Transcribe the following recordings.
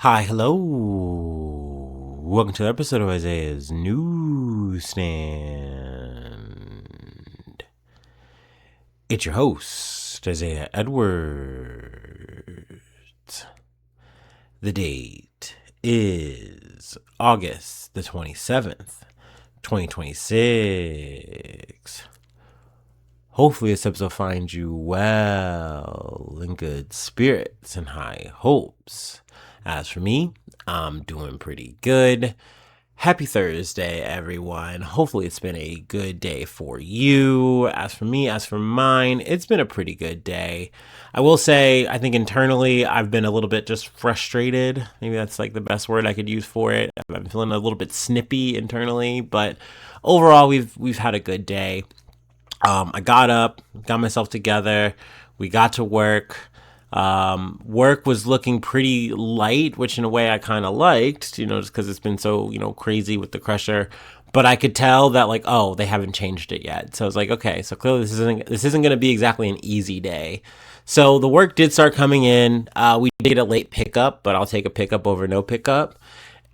Hi, hello. Welcome to the episode of Isaiah's Newsstand. It's your host, Isaiah Edwards. The date is August the 27th, 2026. Hopefully, this episode finds you well, in good spirits and high hopes. As for me, I'm doing pretty good. Happy Thursday, everyone. Hopefully, it's been a good day for you. As for me, as for mine, it's been a pretty good day. I will say, I think internally, I've been a little bit just frustrated. Maybe that's like the best word I could use for it. I'm feeling a little bit snippy internally, but overall, we've had a good day. I got up, got myself together. We got to work. Work was looking pretty light, which in a way I kind of liked, just because it's been so, crazy with the crusher. But I could tell that like, oh, they haven't changed it yet. So I was like, okay, so clearly this isn't going to be exactly an easy day. So the work did start coming in. We did get a late pickup, but I'll take a pickup over no pickup.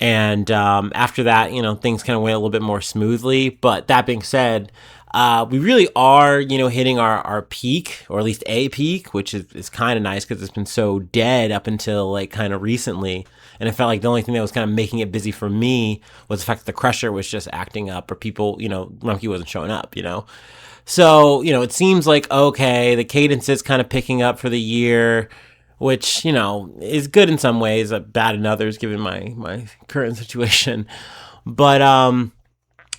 And after that, things kind of went a little bit more smoothly. But that being said, we really are, hitting our peak, or at least a peak, which is kind of nice because it's been so dead up until like kind of recently. And it felt like the only thing that was kind of making it busy for me was the fact that the crusher was just acting up, or people, Rumpke wasn't showing up. So, it seems like, okay, the cadence is kind of picking up for the year, which, is good in some ways, bad in others, given my current situation. But,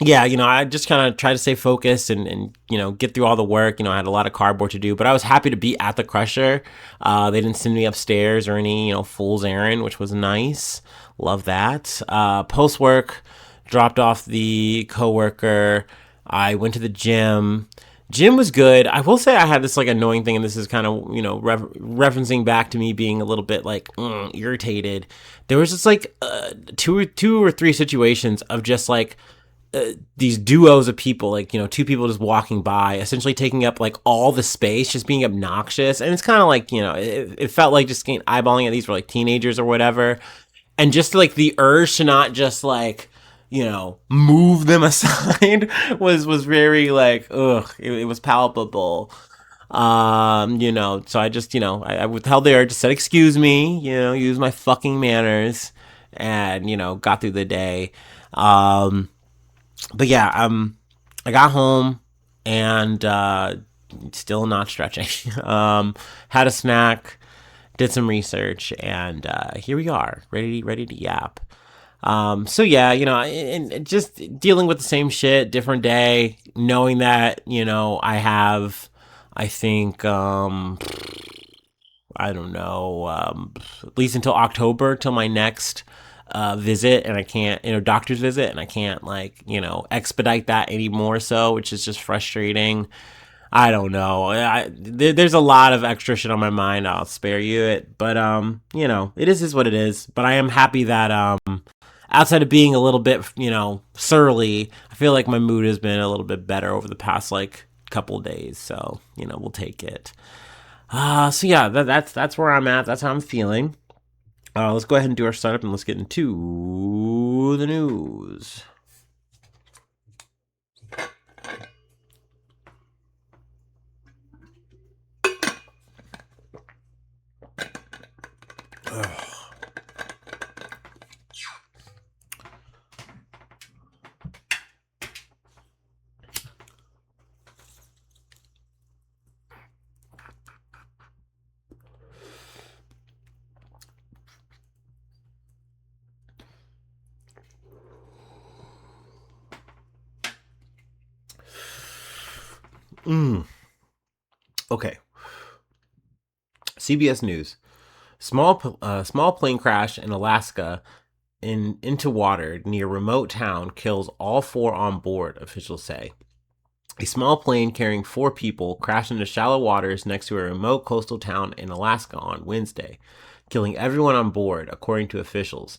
yeah, I just kind of try to stay focused and get through all the work. I had a lot of cardboard to do, but I was happy to be at the crusher. They didn't send me upstairs or any, fool's errand, which was nice. Love that. Post work, dropped off the coworker. I went to the gym. Gym was good. I will say I had this like annoying thing, and this is kind of referencing back to me being a little bit like irritated. There was just like two or three situations of just like these duos of people, like, two people just walking by, essentially taking up like all the space, just being obnoxious. And it's kind of like, it felt like just eyeballing at these were like teenagers or whatever. And just like the urge to not just like, move them aside was very like, ugh, it was palpable. So I just, I withheld the urge, just said, excuse me, use my fucking manners, and, got through the day. But yeah, I got home and still not stretching. Had a snack, did some research, and here we are, ready to yap. So yeah, and just dealing with the same shit, different day, knowing that I have, I think, I don't know, at least until October, till my next visit, and I can't, doctor's visit, and I can't like, expedite that anymore. So, which is just frustrating. I don't know. There's a lot of extra shit on my mind. I'll spare you it, but it is what it is. But I am happy that outside of being a little bit, surly, I feel like my mood has been a little bit better over the past like couple days. So we'll take it. So yeah, that's where I'm at. That's how I'm feeling. Let's go ahead and do our startup and let's get into the news. Okay. CBS News. Small plane crash in Alaska into water near remote town kills all four on board, officials say. A small plane carrying four people crashed into shallow waters next to a remote coastal town in Alaska on Wednesday, killing everyone on board, according to officials.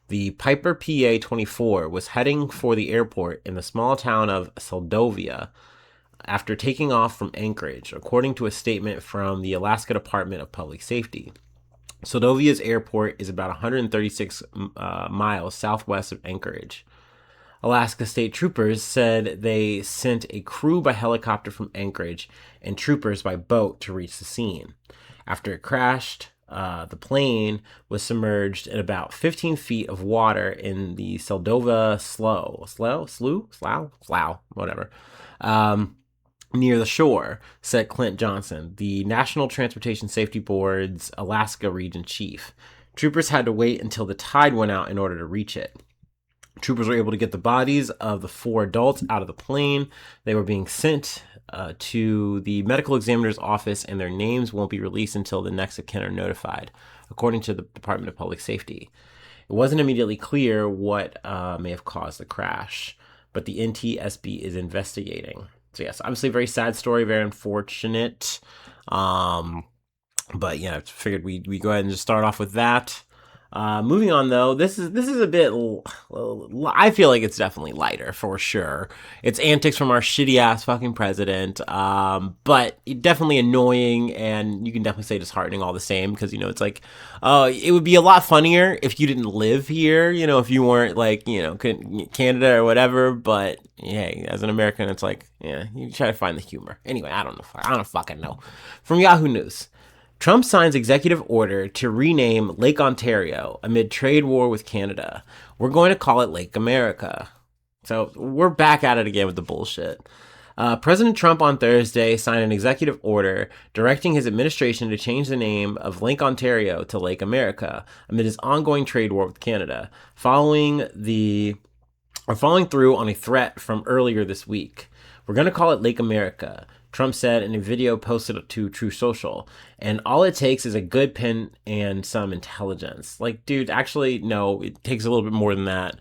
The Piper PA 24 was heading for the airport in the small town of Seldovia after taking off from Anchorage, according to a statement from the Alaska Department of Public Safety. Soldovia's airport is about 136 miles southwest of Anchorage. Alaska State Troopers said they sent a crew by helicopter from Anchorage and troopers by boat to reach the scene. After it crashed, the plane was submerged in about 15 feet of water in the Seldova Slough, whatever, near the shore, said Clint Johnson, the National Transportation Safety Board's Alaska region chief. Troopers had to wait until the tide went out in order to reach it. Troopers were able to get the bodies of the 4 adults out of the plane. They were being sent to the medical examiner's office, and their names won't be released until the next of kin are notified, according to the Department of Public Safety. It wasn't immediately clear what may have caused the crash, but the NTSB is investigating. So yes, obviously a very sad story, very unfortunate. But yeah, I figured we go ahead and just start off with that. Moving on though, this is a bit. I feel like it's definitely lighter for sure. It's antics from our shitty ass fucking president, but definitely annoying, and you can definitely say disheartening all the same, because it's like, it would be a lot funnier if you didn't live here, if you weren't like Canada or whatever. But hey, as an American, it's like, yeah, you try to find the humor. Anyway, I don't fucking know. From Yahoo News. Trump signs executive order to rename Lake Ontario amid trade war with Canada. We're going to call it Lake America. So we're back at it again with the bullshit. President Trump on Thursday signed an executive order directing his administration to change the name of Lake Ontario to Lake America amid his ongoing trade war with Canada, following through on a threat from earlier this week. We're going to call it Lake America, Trump said in a video posted to True Social. And all it takes is a good pen and some intelligence. Like, dude, actually, no, it takes a little bit more than that.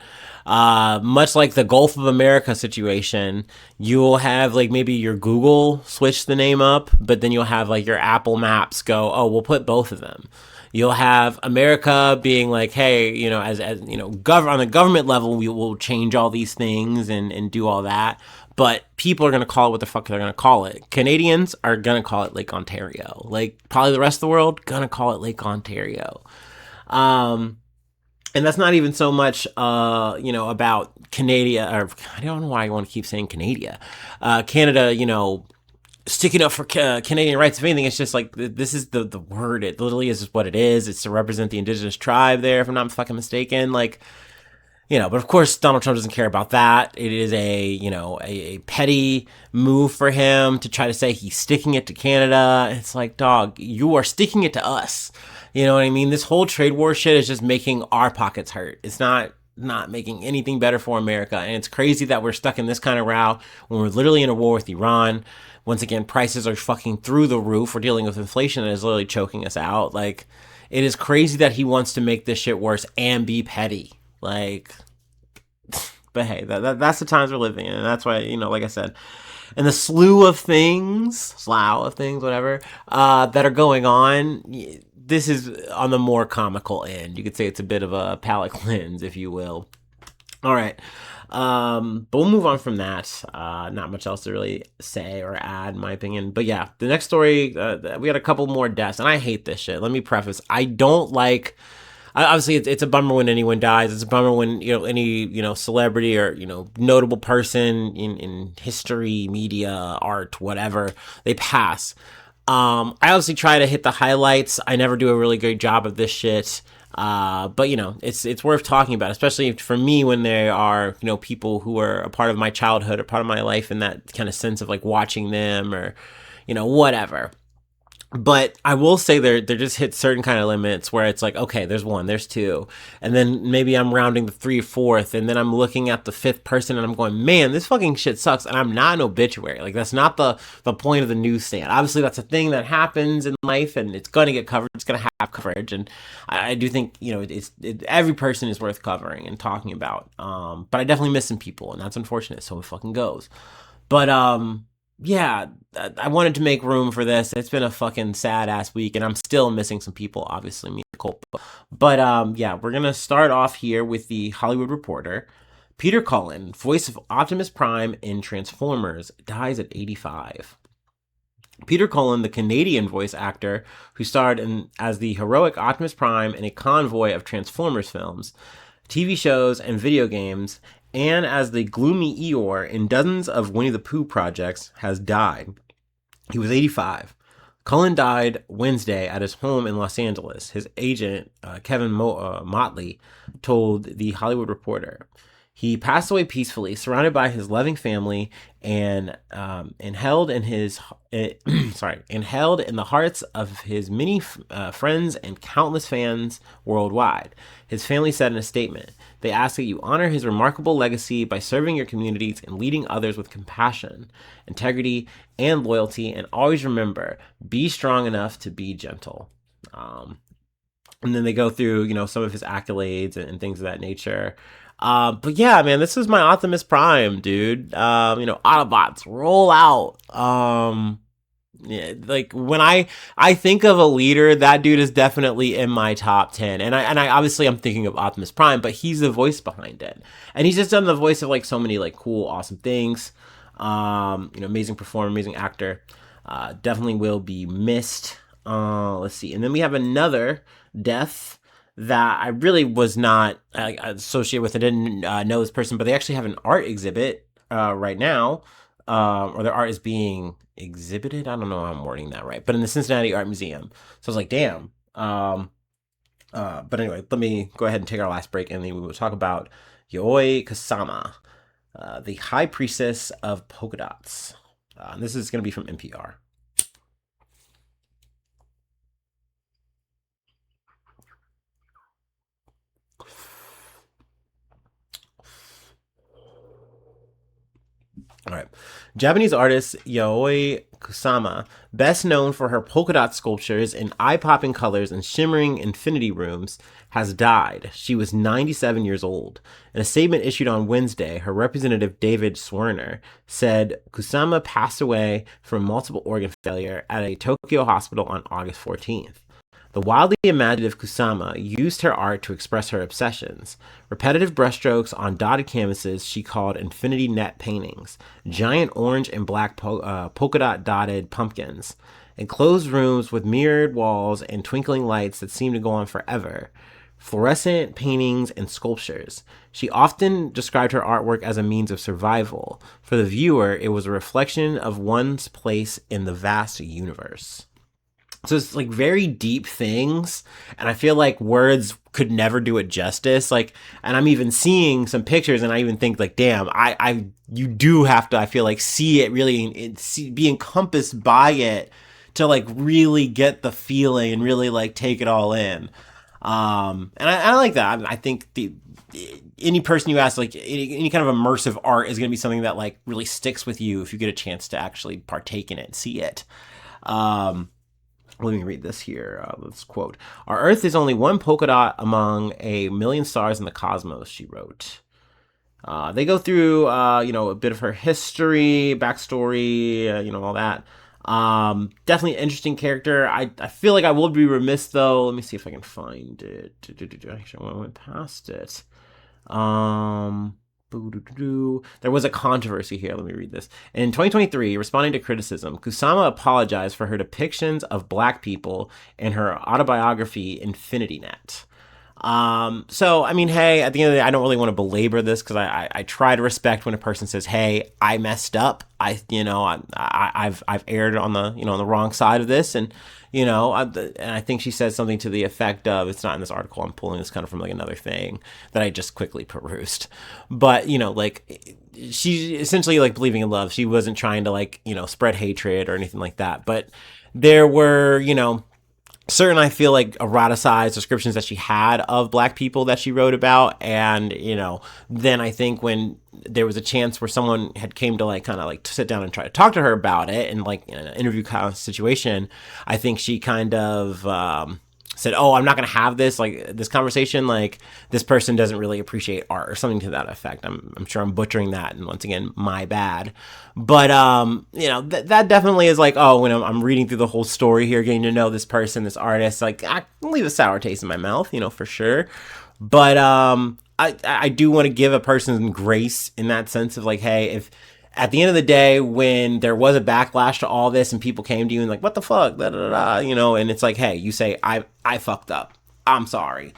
Much like the Gulf of America situation, you'll have like maybe your Google switch the name up, but then you'll have like your Apple Maps go, oh, we'll put both of them. You'll have America being like, hey, as on the government level, we will change all these things and do all that. But people are going to call it what the fuck they're going to call it. Canadians are going to call it Lake Ontario. Like, probably the rest of the world, going to call it Lake Ontario. And that's not even so much, about Canada, or I don't know why I want to keep saying Canada. Canada, sticking up for Canadian rights. If anything, it's just like, this is the word. It literally is what it is. It's to represent the indigenous tribe there, if I'm not fucking mistaken. Like, but of course Donald Trump doesn't care about that. It is a petty move for him to try to say he's sticking it to Canada. It's like, dog, you are sticking it to us. You know what I mean? This whole trade war shit is just making our pockets hurt. It's not making anything better for America. And it's crazy that we're stuck in this kind of row when we're literally in a war with Iran. Once again, prices are fucking through the roof. We're dealing with inflation that is literally choking us out. Like, it is crazy that he wants to make this shit worse and be petty. Like, but hey, that's the times we're living in, and that's why, like I said, and the slew of things, whatever, that are going on, this is on the more comical end. You could say it's a bit of a palate cleanse, if you will. All right. But we'll move on from that. Not much else to really say or add, in my opinion. But yeah, the next story, we got a couple more deaths, and I hate this shit. Let me preface, I don't like... Obviously, it's a bummer when anyone dies. It's a bummer when, any, celebrity or, notable person in history, media, art, whatever, they pass. I obviously try to hit the highlights. I never do a really good job of this shit. But it's worth talking about, especially for me when there are, people who are a part of my childhood, a part of my life, in that kind of sense of like watching them or, whatever. But I will say there just hit certain kind of limits where it's like, okay, there's 1, there's 2, and then maybe I'm rounding the 3 or 4th, and then I'm looking at the 5th person and I'm going, man, this fucking shit sucks, and I'm not an obituary. Like, that's not the point of the newsstand. Obviously, that's a thing that happens in life, and it's going to get covered. It's going to have coverage, and I do think, every person is worth covering and talking about. But I definitely miss some people, and that's unfortunate, so it fucking goes. But, yeah, I wanted to make room for this. It's been a fucking sad ass week, and I'm still missing some people, obviously, me and Colt. But yeah, we're gonna start off here with the Hollywood Reporter. Peter Cullen, voice of Optimus Prime in Transformers, dies at 85. Peter Cullen, the Canadian voice actor who starred as the heroic Optimus Prime in a convoy of Transformers films, TV shows, and video games, and as the gloomy Eeyore in dozens of Winnie the Pooh projects, has died. He was 85. Cullen died Wednesday at his home in Los Angeles. His agent, Kevin Motley, told The Hollywood Reporter. He passed away peacefully, surrounded by his loving family, and held in his and held in the hearts of his many friends and countless fans worldwide. His family said in a statement, "They ask that you honor his remarkable legacy by serving your communities and leading others with compassion, integrity, and loyalty. And always remember, be strong enough to be gentle." And then they go through, some of his accolades and things of that nature. But yeah, man, this is my Optimus Prime, dude. Autobots roll out. Yeah, like when I think of a leader, that dude is definitely in my top 10. And I obviously I'm thinking of Optimus Prime, but he's the voice behind it. And he's just done the voice of like so many like cool, awesome things. Amazing performer, amazing actor. Definitely will be missed. Let's see. And then we have another death that I really was not associated with. I didn't know this person, but they actually have an art exhibit right now, or their art is being exhibited. I don't know how I'm wording that right, but in the Cincinnati Art Museum. So I was like, damn. But anyway, let me go ahead and take our last break, and then we will talk about Yayoi Kusama, the High Priestess of Polka Dots. This is going to be from NPR. All right. Japanese artist Yayoi Kusama, best known for her polka dot sculptures in eye-popping colors and shimmering infinity rooms, has died. She was 97 years old. In a statement issued on Wednesday, her representative David Swerner said Kusama passed away from multiple organ failure at a Tokyo hospital on August 14th. The wildly imaginative Kusama used her art to express her obsessions. Repetitive brushstrokes on dotted canvases she called infinity net paintings, giant orange and black polka dot dotted pumpkins, enclosed rooms with mirrored walls and twinkling lights that seemed to go on forever, fluorescent paintings and sculptures. She often described her artwork as a means of survival. For the viewer, it was a reflection of one's place in the vast universe. So it's like very deep things, and I feel like words could never do it justice. Like, and I'm even seeing some pictures, and I even think like, damn, you do have to, I feel like, see it really, be encompassed by it to like really get the feeling and really like take it all in. And I like that. I think any person you ask, like any kind of immersive art is going to be something that like really sticks with you if you get a chance to actually partake in it, see it. Let me read this here. Let's quote. "Our Earth is only one polka dot among a million stars in the cosmos," she wrote. They go through, a bit of her history, backstory, all that. Definitely an interesting character. I feel like I will be remiss, though. Let me see if I can find it. Actually, I went past it. There was a controversy here. Let me read this. In 2023, responding to criticism, Kusama apologized for her depictions of black people in her autobiography, Infinity Net. So, I mean, hey, at the end of the day, I don't really want to belabor this because I try to respect when a person says, hey, I messed up. I've erred on the, on the wrong side of this. And, and I think she said something to the effect of, it's not in this article, I'm pulling this kind of from like another thing that I just quickly perused. But, like she essentially like believing in love. She wasn't trying to like, spread hatred or anything like that. But there were, certain, I feel like, eroticized descriptions that she had of black people that she wrote about. And, then I think when there was a chance where someone had came to like kind of like sit down and try to talk to her about it and like in an interview kind of situation, I think she kind of said, oh, I'm not going to have this conversation. Like, this person doesn't really appreciate art or something to that effect. I'm sure I'm butchering that. And once again, my bad. But, that definitely is like, oh, when I'm reading through the whole story here, getting to know this person, this artist, like, I can leave a sour taste in my mouth, for sure. But, I do want to give a person grace in that sense of like, hey, if at the end of the day, when there was a backlash to all this and people came to you and like, what the fuck, da, da, da, da, and it's like, hey, you say, I fucked up. I'm sorry.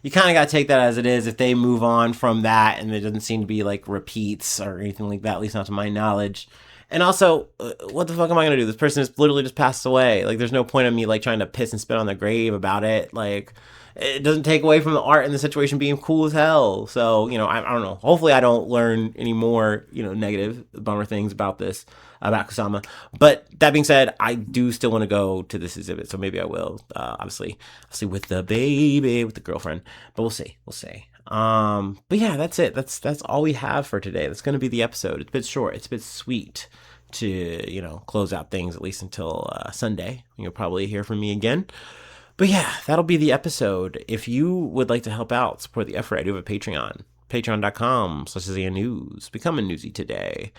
You kind of got to take that as it is. If they move on from that and there doesn't seem to be like repeats or anything like that, at least not to my knowledge. And also, what the fuck am I gonna do? This person has literally just passed away. Like, there's no point in me like trying to piss and spit on their grave about it. Like, it doesn't take away from the art and the situation being cool as hell. So, I don't know. Hopefully, I don't learn any more, negative bummer things about this, about Kusama. But that being said, I do still want to go to this exhibit. So maybe I will, obviously with the baby, with the girlfriend. But we'll see. We'll see. But yeah, that's it. That's all we have for today. That's going to be the episode. It's a bit short. It's a bit sweet to, close out things at least until Sunday. You'll probably hear from me again. But yeah, that'll be the episode. If you would like to help out, support the effort, I do have a Patreon. Patreon.com/IsaiahNews. Become a newsie today.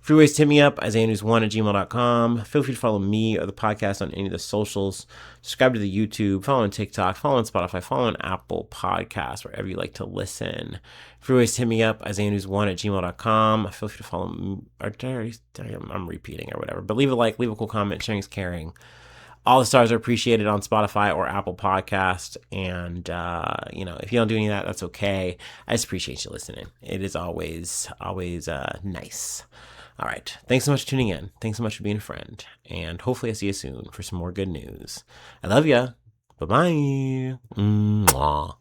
Free ways to hit me up, IsaiahNews1@gmail.com. Feel free to follow me or the podcast on any of the socials. Subscribe to the YouTube, follow on TikTok, follow on Spotify, follow on Apple Podcasts, wherever you like to listen. Free ways to hit me up, IsaiahNews1@gmail.com. Feel free to follow me, or I'm repeating or whatever. But leave a like, leave a cool comment, sharing is caring. All the stars are appreciated on Spotify or Apple Podcast. And, if you don't do any of that, that's okay. I just appreciate you listening. It is always nice. All right. Thanks so much for tuning in. Thanks so much for being a friend. And hopefully I see you soon for some more good news. I love ya. Bye-bye. Mwah.